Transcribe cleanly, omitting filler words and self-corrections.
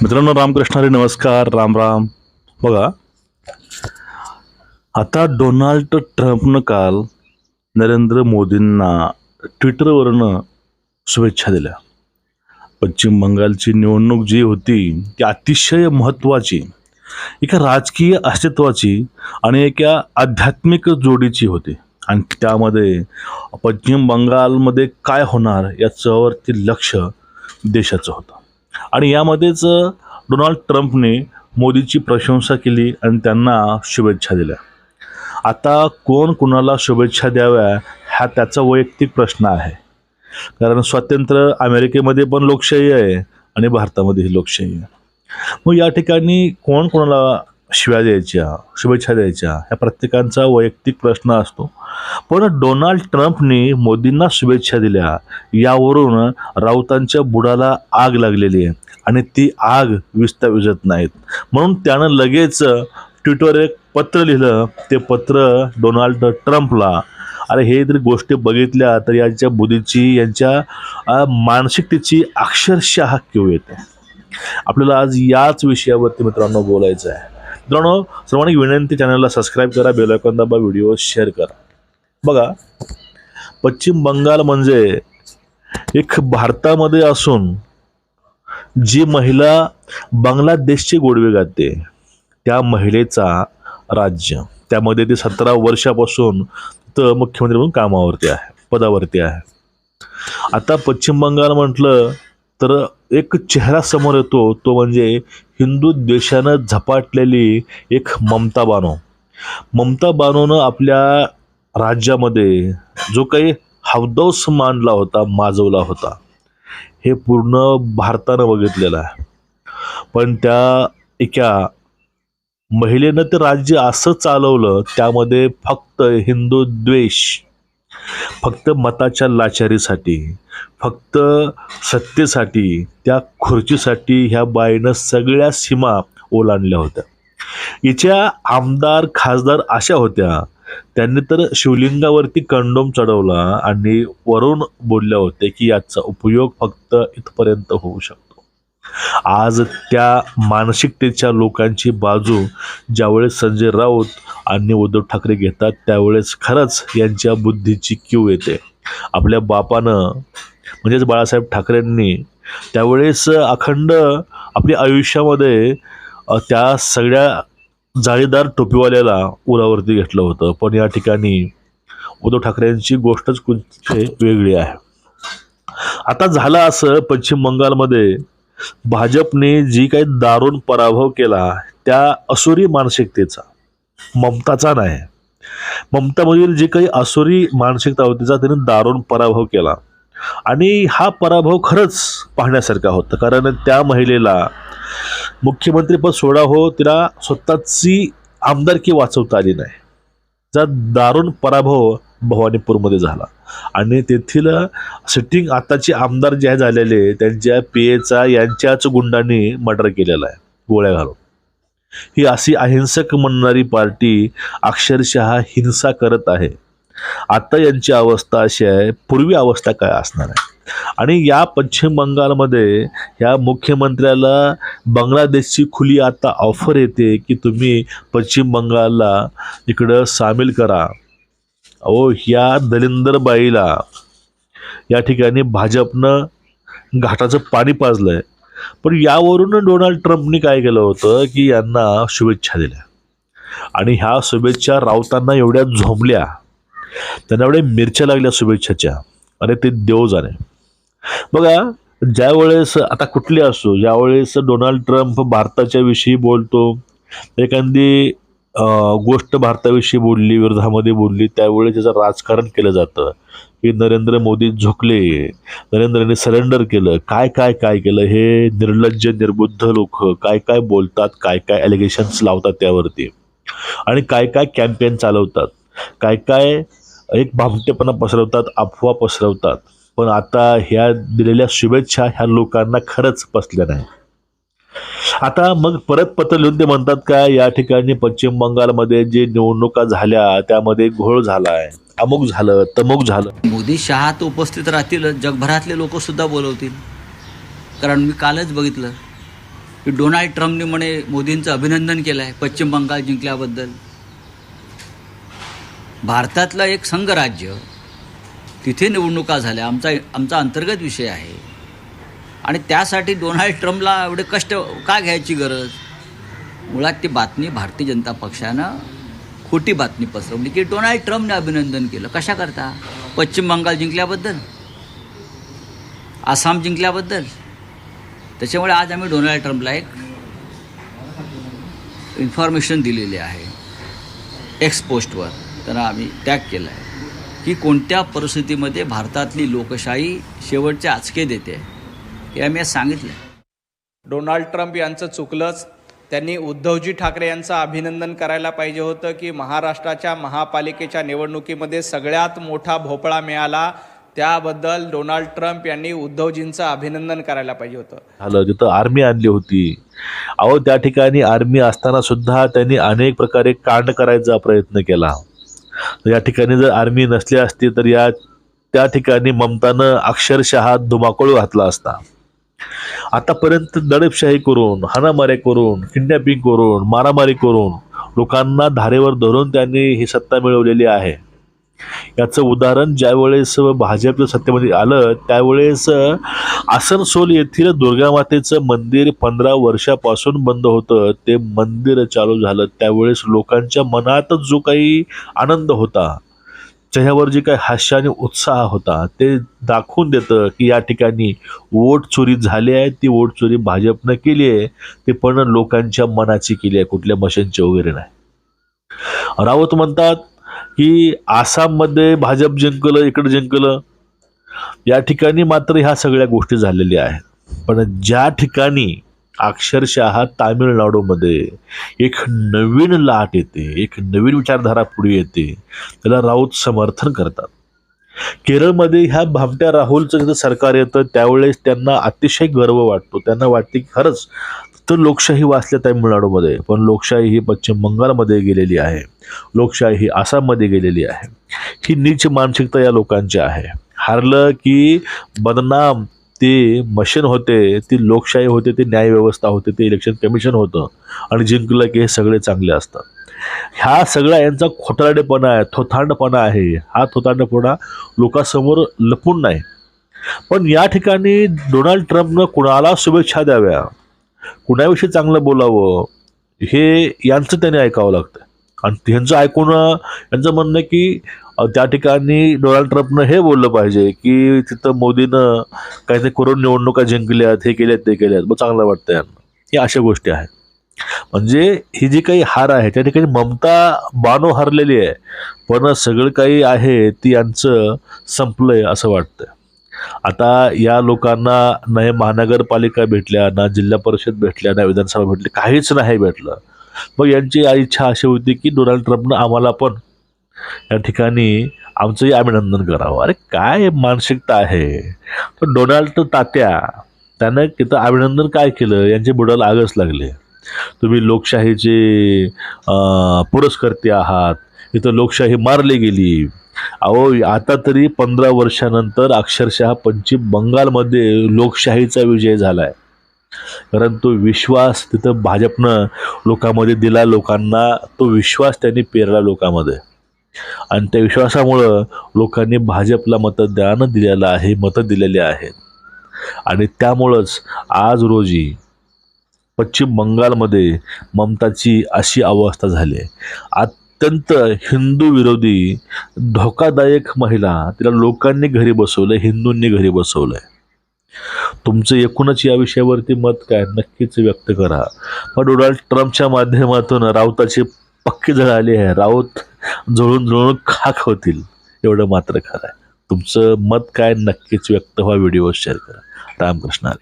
मित्रांनो, रामकृष्ण हरी, नमस्कार, राम राम. बघा, आता डोनाल्ड ट्रम्पनं काल नरेंद्र मोदींना ट्विटरवरनं शुभेच्छा दिल्या. पश्चिम बंगालची निवडणूक जी होती ती अतिशय महत्त्वाची, एका राजकीय अस्तित्वाची आणि एका आध्यात्मिक जोडीची होती. आणि त्यामध्ये पश्चिम बंगालमध्ये काय होणार याच्यावरती लक्ष देशाचं होतं. आणि यामध्येच डोनाल्ड ट्रम्पने मोदीची प्रशंसा केली आणि त्यांना शुभेच्छा दिल्या. आता कोण कुणाला शुभेच्छा द्याव्या हा त्याचा वैयक्तिक प्रश्न आहे. कारण स्वातंत्र्य अमेरिकेमध्ये पण लोकशाही आहे आणि भारतामध्येही लोकशाही आहे. मग या ठिकाणी कोण कोणाला शिव्या द्यायच्या, शुभेच्छा द्यायच्या, ह्या प्रत्येकाचा वैयक्तिक प्रश्न असतो. पण डोनाल्ड ट्रम्पने मोदींना शुभेच्छा दिल्या यावरून राऊतांच्या बुडाला आग लागलेली आहे आणि ती आग विझता विझत नाहीत. म्हणून त्यानं लगेच ट्विटरवर एक पत्र लिहिलं. ते पत्र डोनाल्ड ट्रम्पला. अरे, हे जर गोष्टी बघितल्या तर यांच्या बुद्धीची, यांच्या मानसिकतेची अक्षरशः किव येते. आपल्याला आज याच विषयावरती मित्रांनो बोलायचं आहे. मित्रांनो, सर्वांनी विनंती, चॅनलला सबस्क्राईब करा, बेल आयकॉन दाबा, व्हिडिओ शेअर करा. बघा, पश्चिम बंगाल म्हणजे एक भारतामध्ये असून जी महिला बांगलादेशची गोडवे गाते त्या महिलेचा राज्य, त्यामध्ये ते 17 वर्षापासून तर मुख्यमंत्री म्हणून कामावरती आहे, पदावरती आहे. आता पश्चिम बंगाल म्हटलं तर एक चेहरा समोर येतो, तो म्हणजे हिंदू द्वेषानं झपाटलेली एक ममता बानो. ममता बानोनं आपल्या राज्यामध्ये जो काही हौदौस मांडला होता, माजवला होता, हे पूर्ण भारतानं बघितलेलं आहे. पण त्या एका महिलेनं ते राज्य असं चालवलं, त्यामध्ये फक्त हिंदू द्वेष, फक्त मताच्या लाचारीसाठी, फक्त सत्तेसाठी, त्या खुर्चीसाठी ह्या बाईनं सगळ्या सीमा ओलांडल्या होत्या. हिच्या आमदार खासदार अशा होत्या, त्यांनी तर शिवलिंगावरती कंडोम चढवला आणि वरून बोलल्या होते की याचा उपयोग फक्त इथपर्यंत होऊ शकतो. आज त्या मानसिकतेच्या लोकांची बाजू ज्यावेळेस संजय राऊत आणि उद्धव ठाकरे घेतात, त्यावेळेस खरंच यांच्या बुद्धीची कीव येते. आपल्या बापानं म्हणजेच बाळासाहेब ठाकरेंनी त्यावेळेस अखंड आपल्या आयुष्यामध्ये त्या सगळ्या जाळीदार टोपीवाल्याला उरावरती घेतलं होतं. पण या ठिकाणी उद्धव ठाकरेंची गोष्टच कुठे वेगळी आहे. आता झालं असं, पश्चिम बंगालमध्ये भाजपने जी काही दारुण पराभव केला त्या असुरी मानसिकतेचा, ममताचा नाही, ममतामधील जी काही असुरी मानसिकता होती तिचा त्याने दारुण पराभव केला. आणि हा पराभव खरंच पाहण्यासारखा होता. कारण त्या महिलेला मुख्यमंत्रीपद सोडा हो, तिला स्वतःची आमदारकी वाचवता आली नाही. त्याचा दारुण पराभव भवानीपूरमध्ये झाला. आणि तेथील सिटिंग आताचे आमदार जे झालेले, त्यांच्या पीएचा यांच्याच गुंडांनी मर्डर केलेला आहे गोळ्या घालून. ही अशी अहिंसक म्हणणारी पार्टी अक्षरशः हिंसा करत आहे. आता यांची अवस्था अशी आहे, पूर्वी अवस्था काय असणार आहे. आणि या पश्चिम बंगालमध्ये ह्या मुख्यमंत्र्याला बांगलादेशची खुली आता ऑफर येते की तुम्ही पश्चिम बंगालला इकडं सामील करा. अहो, ह्या दलिंदरबाईला या ठिकाणी भाजपनं घाटाचं पाणी पाजलंय. पण यावरून डोनाल्ड ट्रम्पने काय केलं होतं की यांना शुभेच्छा दिल्या. आणि ह्या शुभेच्छा राऊतांना एवढ्या झोंबल्या, त्यांना एवढ्या मिरच्या लागल्या शुभेच्छाच्या, अरे ते देव जाणे. बघा, ज्यावेळेस आता कुठले असो, ज्यावेळेस डोनाल्ड ट्रम्प भारताच्या विषयी बोलतो, एखादी गोष्ट भारताविषयी बोलली, विरोधामध्ये बोलली, त्यावेळेस त्याचं राजकारण केलं जातं की नरेंद्र मोदी झुकले, नरेंद्रने सरेंडर केलं, काय काय काय केलं. हे निर्लज्ज निर्बुद्ध लोक काय काय बोलतात, काय काय ॲलिगेशन्स लावतात त्यावरती, आणि काय काय कॅम्पेन चालवतात, काय काय एक भामटेपणा पसरवतात, अफवा पसरवतात. पण आता ह्या दिलेल्या शुभेच्छा ह्या लोकांना खरंच पसल्या नाही. आता मग परत पत्र लिहून ते म्हणतात का या ठिकाणी पश्चिम बंगालमध्ये जे निवडणुका झाल्या त्यामध्ये घोळ झालाय, अमुक झालं, तमुक झालं. मोदी शहात उपस्थित राहतील, जगभरातले लोक सुद्धा बोलवतील. कारण मी कालच बघितलं की डोनाल्ड ट्रम्पने म्हणे मोदींचं अभिनंदन केलं आहे पश्चिम बंगाल जिंकल्याबद्दल. भारतातलं एक संघराज्य, तिथे निवडणुका झाल्या, आमचा अंतर्गत विषय आहे आणि त्यासाठी डोनाल्ड ट्रम्पला एवढे कष्ट का घ्यायची गरज. मुळात ती बातमी भारतीय जनता पक्षानं खोटी बातमी पसरवली की डोनाल्ड ट्रम्पने अभिनंदन केलं. कशा करता? पश्चिम बंगाल जिंकल्याबद्दल, आसाम जिंकल्याबद्दल. त्याच्यामुळे आज आम्ही डोनाल्ड ट्रम्पला एक इन्फॉर्मेशन दिलेली आहे एक्स पोस्टवर, त्यांना आम्ही टॅग केलं आहे की कोणत्या परिस्थितीमध्ये भारतातली लोकशाही शेवटचे आचके देते हे आम्ही आज सांगितलं. डोनाल्ड ट्रम्प यांचं चुकलंच. त्यांनी उद्धवजी ठाकरे यांचं अभिनंदन करायला पाहिजे होतं की महाराष्ट्राच्या महापालिकेच्या निवडणुकीमध्ये सगळ्यात मोठा भोपळा मिळाला, त्याबद्दल डोनाल्ड ट्रम्प यांनी उद्धवजींचं अभिनंदन करायला पाहिजे होतं. झालं जिथं आर्मी आणली होती, अहो त्या ठिकाणी आर्मी असताना सुद्धा त्यांनी अनेक प्रकारे कांड करायचा प्रयत्न केला. या ठिकाणी जर आर्मी नसली असती तर त्या ठिकाणी ममतानं अक्षरशः धुमाकूळ घातला असता. आतापर्यंत दडपशाही करून, हाणामाऱ्या करून, किडनॅपिंग करून, मारामारी करून, लोकांना धारेवर धरून त्यांनी ही सत्ता मिळवलेली आहे. याचं उदाहरण ज्यावेळेस भाजप सत्तेमध्ये आलं त्यावेळेस आसनसोल येथील दुर्गामातेचं मंदिर 15 वर्षापासून बंद होतं. ते मंदिर चालू झालं त्यावेळेस लोकांच्या मनात जो काही आनंद होता, चेहऱ्यावर जे काही हास्य आणि उत्साह होता, ते दाखवून देतं की या ठिकाणी वोट चोरी झाली आहे. ती वोट चोरी भाजपनं केली आहे, ते पण लोकांच्या मनाची केली आहे, कुठल्या मशीनची वगैरे नाही. राऊत म्हणतात की आसाममध्ये भाजप जिंकलं, इकडे जिंकलं. या ठिकाणी मात्र ह्या सगळ्या गोष्टी झालेल्या आहेत. पण ज्या ठिकाणी अक्षरशः तामिळनाडूमध्ये एक नवीन लाट येते, एक नवीन विचारधारा पुढे येते, त्याला राऊत समर्थन करतात. केरळमध्ये ह्या भामट्या राहुलचं जेव्हा सरकार येतं त्यावेळेस त्यांना अतिशय गर्व वाटतो. त्यांना वाटते की खरंच तर लोकशाही वाचल्या तामिळनाडूमध्ये, पण लोकशाही ही पश्चिम बंगालमध्ये गेलेली आहे, लोकशाही ही आसाममध्ये गेलेली आहे. ही नीच मानसिकता या लोकांची आहे. हारलं की बदनाम ते मशीन होते, ती लोकशाही होते, ती न्यायव्यवस्था होते, ते इलेक्शन कमिशन होतं, आणि जिंकलं की हे सगळे चांगले असतात. ह्या सगळा यांचा खोटारडेपणा आहे, थोथांडपणा आहे. हा थोथांडपणा लोकांसमोर लपून नाही. पण या ठिकाणी डोनाल्ड ट्रम्पनं कुणाला शुभेच्छा द्याव्या, कुणाविषयी चांगलं बोलावं, हे यांचं त्याने ऐकावं लागतं. आणि त्यांचं ऐकून यांचं म्हणणं की त्या ठिकाणी डोनाल्ड ट्रम्पनं हे बोललं पाहिजे की तिथं मोदीनं काहीतरी करून निवडणुका जिंकल्यात, हे केल्यात, ते केल्यात, मग चांगलं वाटतं यांना. हे अशा गोष्टी आहेत. म्हणजे ही जी काही हार आहे त्या ठिकाणी ममता बानो हरलेली आहे, पण सगळं काही आहे ती यांचं संपलंय असं वाटतं. आता या लोकांना ना महानगरपालिका भेटल्या, ना जिल्हा परिषद भेटल्या, ना विधानसभा भेटली, काहीच नाही भेटलं. मग यांची इच्छा अशी होती की डोनाल्ड ट्रम्पनं आम्हाला पण या ठिकाणी आमचंही अभिनंदन करावं. अरे काय मानसिकता आहे. पण डोनाल्ड तात्या त्यानं तिथं अभिनंदन काय केलं, यांचे बुडाला आगच लागले. तुम्ही लोकशाहीचे पुरस्कर्ते आहात, इथं लोकशाही मारली गेली. अहो आता तरी 15 वर्षानंतर अक्षरशः पश्चिम बंगालमध्ये लोकशाहीचा विजय झाला आहे. कारण तो विश्वास तिथं भाजपनं लोकांमध्ये दिला, लोकांना तो विश्वास त्यांनी पेरला लोकांमध्ये, आणि त्या विश्वासामुळं लोकांनी भाजपला मतदान दिलेलं आहे, मतं दिलेली आहेत. आणि त्यामुळंच आज रोजी पश्चिम बंगालमध्ये ममताची अशी अवस्था झाली आहे. अत्यंत हिंदू विरोधी धोकादायक महिला, तिला लोकांनी घरी बसवलं, हिंदूंनी घरी बसवलं आहे. तुमचं एकूणच या विषयावरती मत काय नक्कीच व्यक्त करा. पण डोनाल्ड ट्रम्पच्या माध्यमातून राऊताची पक्की झळ आली आहे. राऊत जळून जळून खाक होतील एवढं मात्र खरं आहे. तुमचं मत काय नक्कीच व्यक्त व्हा, व्हिडिओ शेअर करा. रामकृष्ण हरी.